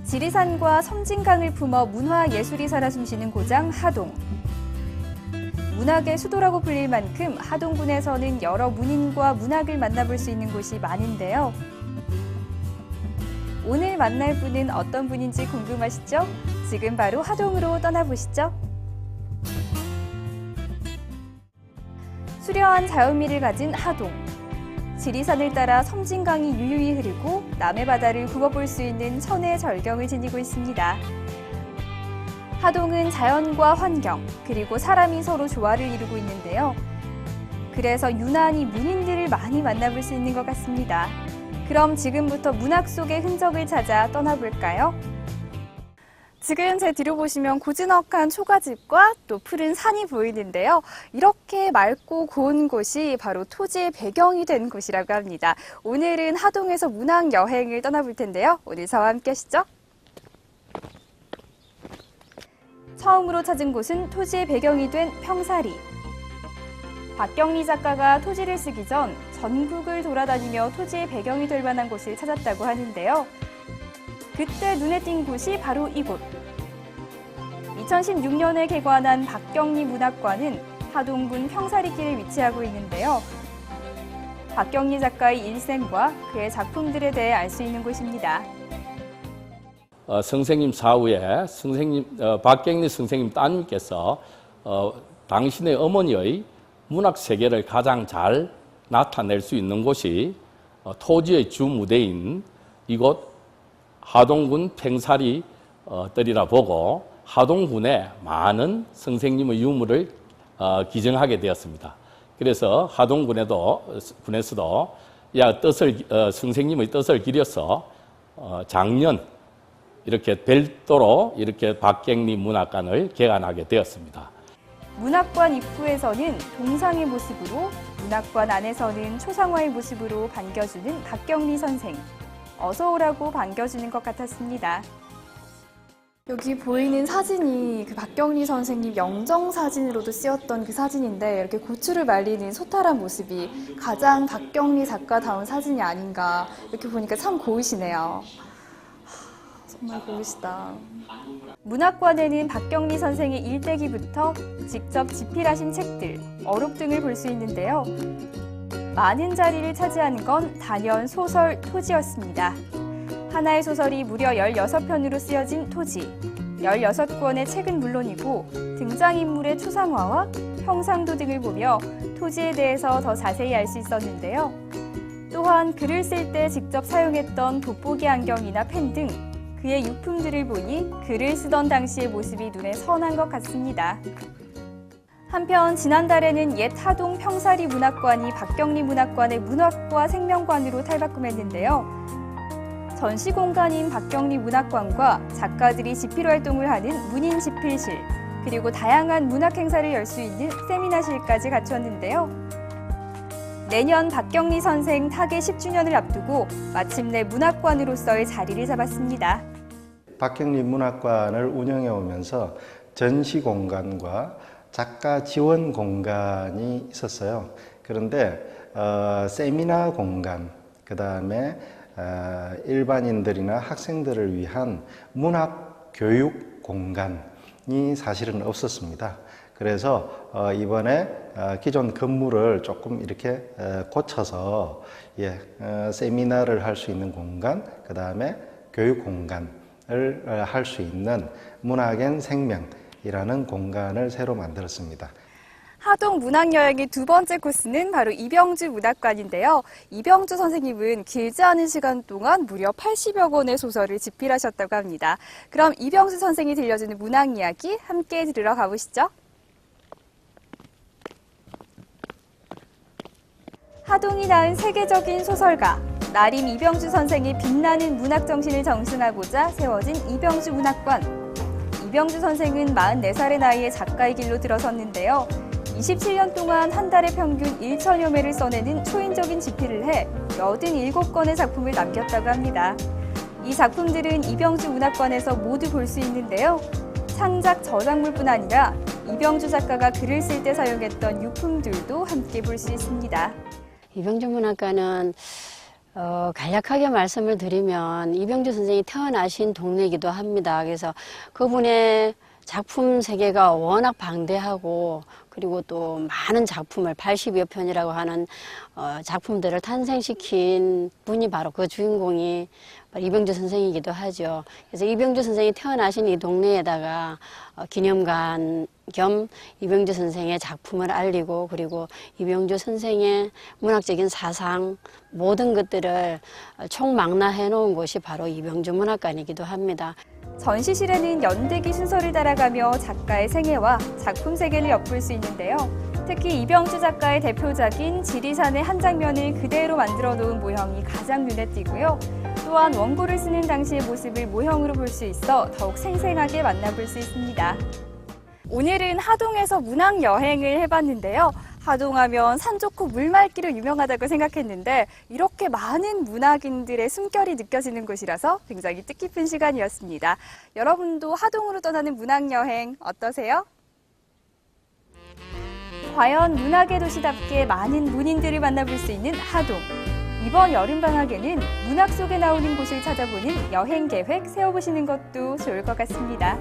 지리산과 섬진강을 품어 문화예술이 살아 숨쉬는 고장 하동. 문학의 수도라고 불릴 만큼 하동군에서는 여러 문인과 문학을 만나볼 수 있는 곳이 많은데요. 오늘 만날 분은 어떤 분인지 궁금하시죠? 지금 바로 하동으로 떠나보시죠. 수려한 자연미를 가진 하동. 지리산을 따라 섬진강이 유유히 흐르고 남해바다를 굽어볼 수 있는 천혜의 절경을 지니고 있습니다. 하동은 자연과 환경, 그리고 사람이 서로 조화를 이루고 있는데요. 그래서 유난히 문인들을 많이 만나볼 수 있는 것 같습니다. 그럼 지금부터 문학 속의 흔적을 찾아 떠나볼까요? 지금 제 뒤로 보시면 고즈넉한 초가집과 또 푸른 산이 보이는데요. 이렇게 맑고 고운 곳이 바로 토지의 배경이 된 곳이라고 합니다. 오늘은 하동에서 문학 여행을 떠나볼 텐데요. 오늘 저와 함께 하시죠. 처음으로 찾은 곳은 토지의 배경이 된 평사리. 박경리 작가가 토지를 쓰기 전 전국을 돌아다니며 토지의 배경이 될 만한 곳을 찾았다고 하는데요. 그때 눈에 띈 곳이 바로 이곳. 2016년에 개관한 박경리 문학관은 하동군 평사리길에 위치하고 있는데요. 박경리 작가의 일생과 그의 작품들에 대해 알 수 있는 곳입니다. 선생님 사후에 박경리 선생님 따님께서 당신의 어머니의 문학 세계를 가장 잘 나타낼 수 있는 곳이 토지의 주무대인 이곳 하동군 평사리 뜰이라 보고 하동군에 많은 선생님의 유물을 기증하게 되었습니다. 그래서 하동군에서도 선생님의 뜻을 기려서 작년 이렇게 별도로 이렇게 박경리 문학관을 개관하게 되었습니다. 문학관 입구에서는 동상의 모습으로, 문학관 안에서는 초상화의 모습으로 반겨주는 박경리 선생. 어서 오라고 반겨주는 것 같았습니다. 여기 보이는 사진이 그 박경리 선생님 영정 사진으로도 쓰였던 그 사진인데 이렇게 고추를 말리는 소탈한 모습이 가장 박경리 작가다운 사진이 아닌가 이렇게 보니까 참 고우시네요. 정말 고우시다. 문학관에는 박경리 선생의 일대기부터 직접 집필하신 책들, 어록 등을 볼 수 있는데요. 많은 자리를 차지하는 건 단연 소설 토지였습니다. 하나의 소설이 무려 16편으로 쓰여진 토지. 16권의 책은 물론이고 등장인물의 초상화와 형상도 등을 보며 토지에 대해서 더 자세히 알 수 있었는데요. 또한 글을 쓸 때 직접 사용했던 돋보기 안경이나 펜 등 그의 유품들을 보니 글을 쓰던 당시의 모습이 눈에 선한 것 같습니다. 한편 지난달에는 옛 하동 평사리 문학관이 박경리 문학관의 문학과 생명관으로 탈바꿈했는데요. 전시 공간인 박경리 문학관과 작가들이 집필 활동을 하는 문인 집필실, 그리고 다양한 문학 행사를 열 수 있는 세미나실까지 갖췄는데요. 내년 박경리 선생 타계 10주년을 앞두고 마침내 문학관으로서의 자리를 잡았습니다. 박경리 문학관을 운영해 오면서 전시 공간과 작가 지원 공간이 있었어요. 그런데 세미나 공간, 그 다음에 일반인들이나 학생들을 위한 문학 교육 공간이 사실은 없었습니다. 그래서 이번에 기존 건물을 조금 이렇게 고쳐서 세미나를 할 수 있는 공간, 그 다음에 교육 공간을 할 수 있는 문학엔 생명이라는 공간을 새로 만들었습니다. 하동 문학여행의 두 번째 코스는 바로 이병주 문학관인데요. 이병주 선생님은 길지 않은 시간 동안 무려 80여 권의 소설을 집필하셨다고 합니다. 그럼 이병주 선생이 들려주는 문학 이야기 함께 들으러 가보시죠. 하동이 낳은 세계적인 소설가, 나림 이병주 선생의 빛나는 문학 정신을 정승하고자 세워진 이병주 문학관. 이병주 선생은 44살의 나이에 작가의 길로 들어섰는데요. 27년 동안 한 달에 평균 1천여 매를 써내는 초인적인 집필을 해 87권의 작품을 남겼다고 합니다. 이 작품들은 이병주 문학관에서 모두 볼 수 있는데요. 창작 저작물뿐 아니라 이병주 작가가 글을 쓸 때 사용했던 유품들도 함께 볼 수 있습니다. 이병주 문학관은 간략하게 말씀을 드리면 이병주 선생이 태어나신 동네이기도 합니다. 그래서 그분의 작품 세계가 워낙 방대하고 그리고 또 많은 작품을 80여 편이라고 하는 작품들을 탄생시킨 분이 바로 그 주인공이 이병주 선생이기도 하죠. 그래서 이병주 선생이 태어나신 이 동네에다가 기념관 겸 이병주 선생의 작품을 알리고 그리고 이병주 선생의 문학적인 사상 모든 것들을 총망라해 놓은 곳이 바로 이병주 문학관이기도 합니다. 전시실에는 연대기 순서를 따라가며 작가의 생애와 작품 세계를 엿볼 수 있는데요. 특히 이병주 작가의 대표작인 지리산의 한 장면을 그대로 만들어 놓은 모형이 가장 눈에 띄고요. 또한 원고를 쓰는 당시의 모습을 모형으로 볼 수 있어 더욱 생생하게 만나볼 수 있습니다. 오늘은 하동에서 문학 여행을 해봤는데요. 하동하면 산 좋고 물 맑기로 유명하다고 생각했는데 이렇게 많은 문학인들의 숨결이 느껴지는 곳이라서 굉장히 뜻깊은 시간이었습니다. 여러분도 하동으로 떠나는 문학 여행 어떠세요? 과연 문학의 도시답게 많은 문인들을 만나볼 수 있는 하동. 이번 여름방학에는 문학 속에 나오는 곳을 찾아보는 여행 계획 세워보시는 것도 좋을 것 같습니다.